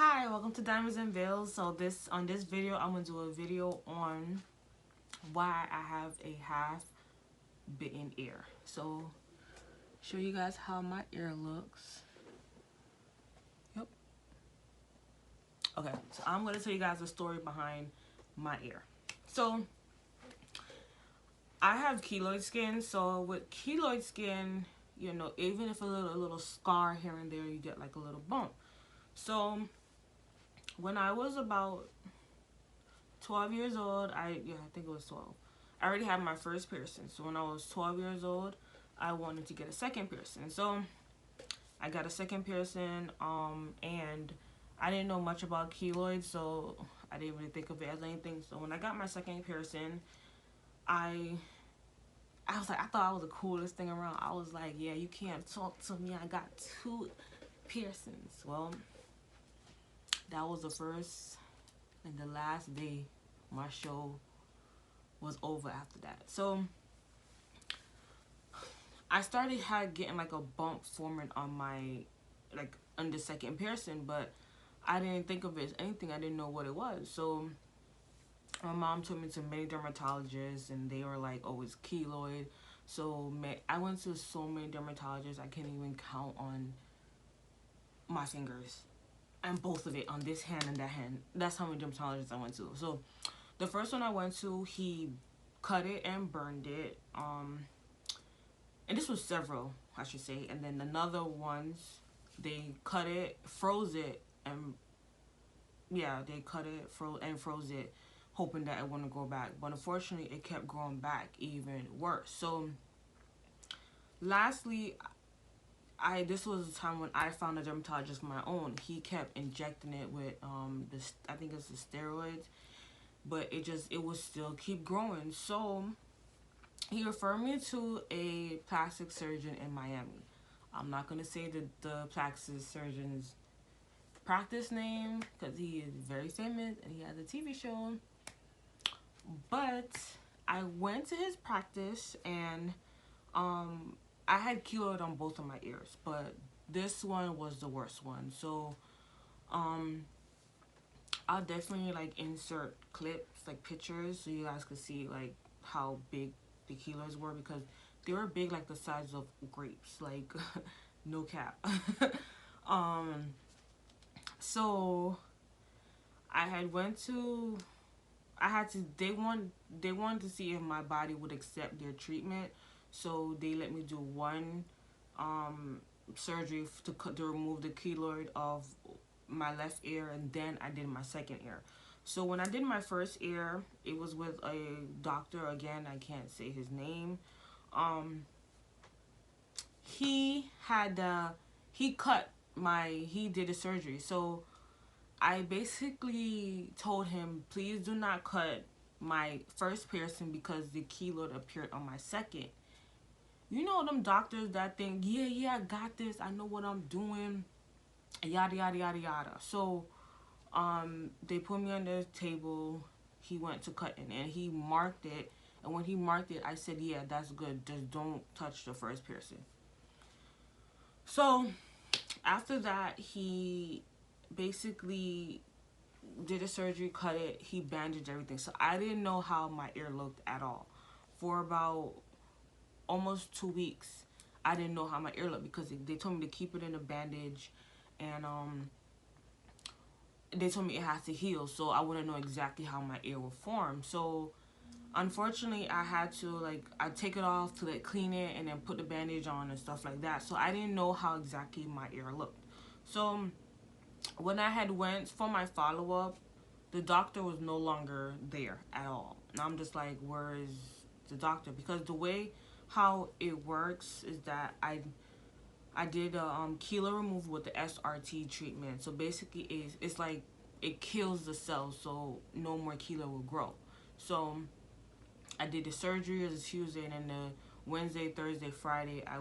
Hi, welcome to Diamonds and Veils. So on this video, I'm gonna do a video on why I have a half bitten ear. So show you guys how my ear looks. Yep. Okay, so I'm gonna tell you guys the story behind my ear. So I have keloid skin. So with keloid skin, you know, even if a little scar here and there, you get like a little bump. So when I was about 12 years old, I think it was 12. I already had my first piercing. So when I was 12 years old, I wanted to get a second piercing. So I got a second piercing, and I didn't know much about keloids, so I didn't really think of it as anything. So when I got my second piercing, I was like, I thought I was the coolest thing around. I was like, yeah, you can't talk to me. I got 2 piercings. Well, that was the first and the last day my show was over after that. So I started getting like a bump forming on my, like, on the second piercing, but I didn't think of it as anything. I didn't know what it was. So my mom took me to many dermatologists, and they were like, oh, it's keloid. So I went to so many dermatologists, I can't even count on my fingers, and both of it, on this hand and that hand. That's how many dermatologists I went to. So the first one I went to, he cut it and burned it. And this was several, I should say. And then another ones, they cut it, froze it, and yeah, they cut it, froze it, hoping that it wouldn't go back. But unfortunately, it kept growing back even worse. So lastly, this was a time when I found a dermatologist of my own. He kept injecting it with this, I think it's the steroids, but it would still keep growing. So he referred me to a plastic surgeon in Miami. I'm not going to say the plastic surgeon's practice name because he is very famous and he has a TV show. But I went to his practice, and I had keloid on both of my ears, but this one was the worst one. So I'll definitely like insert clips, like pictures, so you guys can see like how big the keloids were, because they were big, like the size of grapes, like no cap. um so I had went to I had to they wanted to see if my body would accept their treatment. So they let me do one surgery to remove the keloid of my left ear, and then I did my second ear. So when I did my first ear, it was with a doctor. Again, I can't say his name. He had he did a surgery. So I basically told him, please do not cut my first piercing because the keloid appeared on my second. You know them doctors that think, yeah, I got this, I know what I'm doing, yada yada yada yada. So they put me on the table. He went to cutting and he marked it. And when he marked it, I said, yeah, that's good. Just don't touch the first piercing. So after that, he basically did a surgery, cut it, he bandaged everything. So I didn't know how my ear looked at all. For about almost 2 weeks, I didn't know how my ear looked because they told me to keep it in a bandage, and they told me it has to heal, so I wouldn't know exactly how my ear would form. So unfortunately, I had to, like, I take it off to like clean it and then put the bandage on and stuff like that. So I didn't know how exactly my ear looked. So when I had went for my follow-up, the doctor was no longer there at all. And I'm just like, where is the doctor? Because the way how it works is that I did a keloid removal with the SRT treatment. So basically, it's like it kills the cells, so no more keloid will grow. So I did the surgery as a Tuesday, and then the Wednesday, Thursday, Friday, I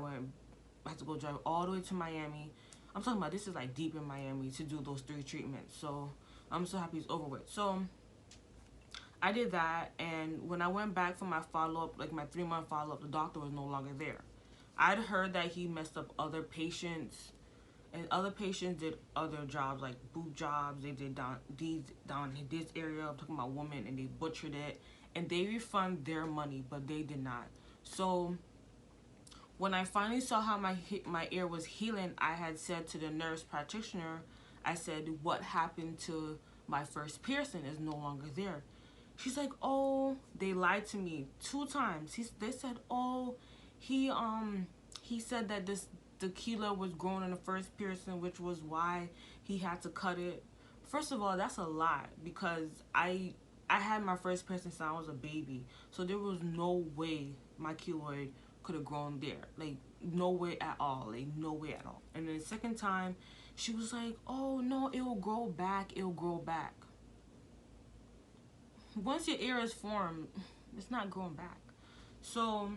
had to go drive all the way to Miami. I'm talking about, this is like deep in Miami, to do those 3 treatments. So I'm so happy it's over with. So I did that, and when I went back for my follow-up, like my 3-month follow-up, the doctor was no longer there. I'd heard that he messed up other patients And other patients did other jobs like boob jobs. They did down in this area. I'm talking about women, and they butchered it, and they refund their money, but they did not. So when I finally saw how my ear was healing, I had said to the nurse practitioner, I said, "What happened to my first piercing is no longer there." She's like, "Oh, they lied to me 2 times." They said, "Oh, he he said that the keloid was growing in the first piercing, which was why he had to cut it." First of all, that's a lie, because I had my first piercing since I was a baby, so there was no way my keloid could have grown there. Like, no way at all. Like, no way at all. And then the second time, she was like, "Oh no, it will grow back. It'll grow back." Once your ear is formed, it's not growing back. So,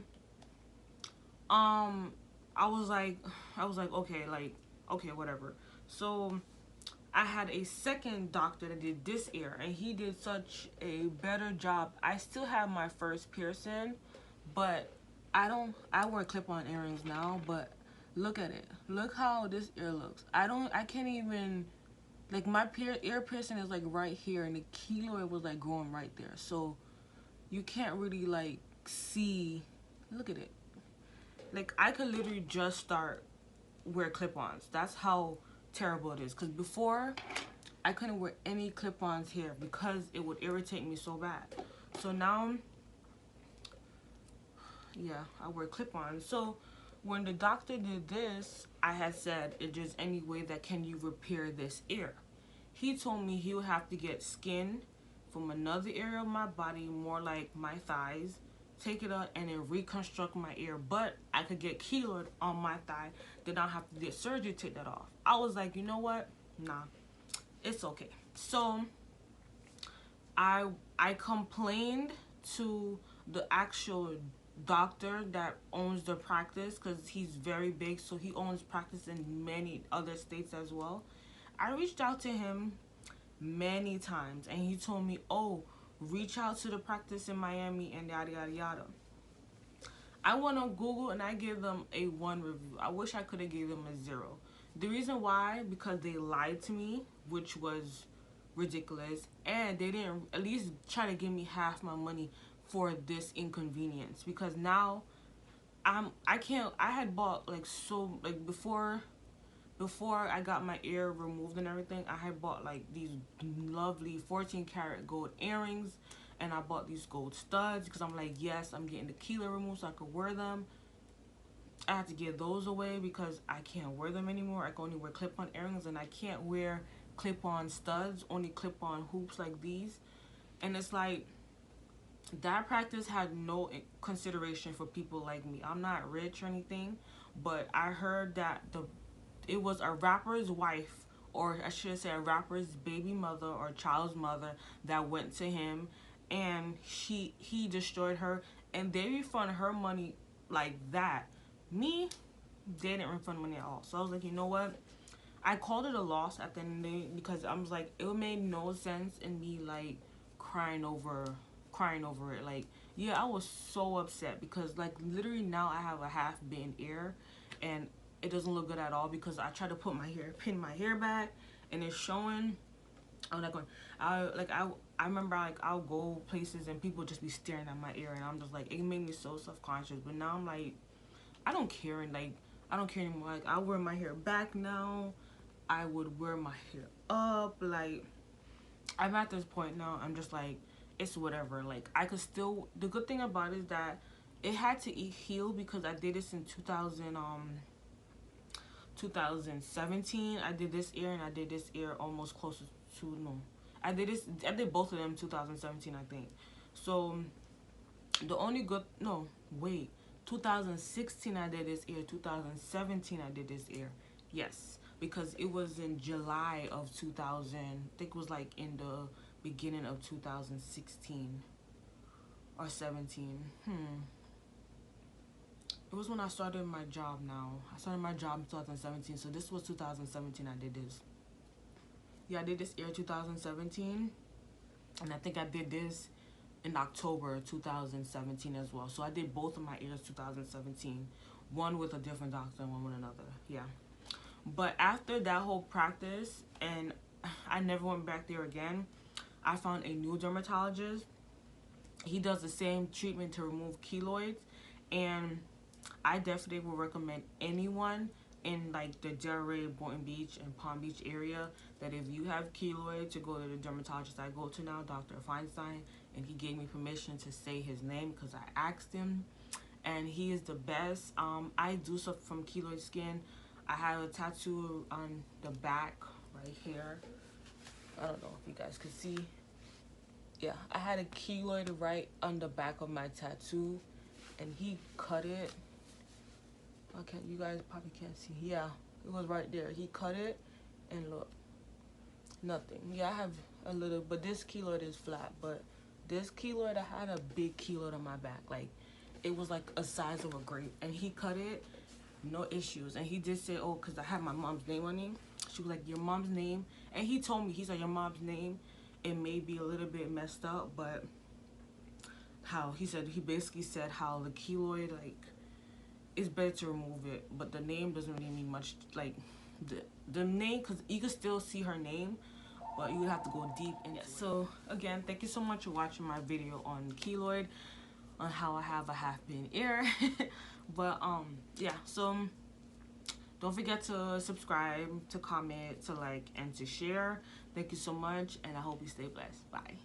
um, I was like, okay, like, okay, whatever. So I had a second doctor that did this ear, and he did such a better job. I still have my first piercing, but I wear clip-on earrings now, but look at it. Look how this ear looks. I can't even, like, my ear piercing is like right here, and the keloid was like growing right there. So you can't really like see, look at it. Like, I could literally just start wear clip-ons. That's how terrible it is. Because before, I couldn't wear any clip-ons here because it would irritate me so bad. So now, yeah, I wear clip-ons. So when the doctor did this, I had said, "Is there any way that can you repair this ear?" He told me he would have to get skin from another area of my body, more like my thighs, take it out and then reconstruct my ear. But I could get keloid on my thigh, then I'll have to get surgery to take that off. I was like, you know what? Nah, it's okay. So I complained to the actual doctor that owns the practice, because he's very big, so he owns practice in many other states as well. I reached out to him many times, and he told me, "Oh, reach out to the practice in Miami," and yada yada yada. I went on Google and I gave them a 1 review. I wish I could have gave them a 0. The reason why, because they lied to me, which was ridiculous, and they didn't at least try to give me half my money for this inconvenience. Because now I can't. I had bought like, so like before I got my ear removed and everything, I had bought like these lovely 14 karat gold earrings, and I bought these gold studs because I'm like, yes, I'm getting the keloid removed so I could wear them. I had to give those away because I can't wear them anymore. I can only wear clip-on earrings, and I can't wear clip-on studs, only clip-on hoops like these. And it's like, that practice had no consideration for people like me. I'm not rich or anything, but I heard that it was a rapper's wife, or I should say a rapper's baby mother or child's mother, that went to him, and he destroyed her, and they refund her money like that. Me, they didn't refund money at all. So I was like, you know what? I called it a loss at the end of the day, because I was like, it made no sense in me like crying over it. Like, yeah, I was so upset because like literally now I have a half bitten ear, and it doesn't look good at all because I tried to pin my hair back, and it's showing. I'm not going. I remember like I'll go places and people just be staring at my ear, and I'm just like, it made me so self-conscious. But now I'm like, I don't care, and like I don't care anymore. Like, I wear my hair back now. I would wear my hair up. Like, I'm at this point now. I'm just like, it's whatever. Like, I could still. The good thing about it is that it had to heal because I did this in 2017. I did this ear, and I did this ear almost close to, no. I did both of them 2017, I think. So the only good, no, wait. 2016 I did this ear. 2017 I did this ear. Yes, because it was in July of 2000. I think it was like in the beginning of 2016 or 17. It was when I started my job now. I started my job in 2017, so this was 2017 I did this. Yeah, I did this ear 2017, and I think I did this in October 2017 as well. So I did both of my ears 2017, one with a different doctor and one with another. Yeah. But after that whole practice, and I never went back there again, I found a new dermatologist. He does the same treatment to remove keloids, and I definitely would recommend anyone in like the Delray, Boynton Beach, and Palm Beach area that if you have keloid, to go to the dermatologist I go to now, Dr. Feinstein, and he gave me permission to say his name because I asked him, and he is the best. I do suffer from keloid skin. I have a tattoo on the back right here. I don't know if you guys can see. Yeah, I had a keloid right on the back of my tattoo, and he cut it. Okay, you guys probably can't see. Yeah, it was right there. He cut it, and look, nothing. Yeah, I have a little, but this keloid is flat. But this keloid, I had a big keloid on my back. Like, it was like a size of a grape, and he cut it, no issues. And he did say, oh, because I had my mom's name on it. She was like, your mom's name, and he told me, he said, your mom's name, it may be a little bit messed up, but how he said, he basically said how the keloid, like, it's better to remove it, but the name doesn't really mean much. Like the name, because you can still see her name, but you would have to go deep into it. So again, thank you so much for watching my video on keloid, on how I have a half pin ear. But yeah, so don't forget to subscribe, to comment, to like, and to share. Thank you so much, and I hope you stay blessed. Bye.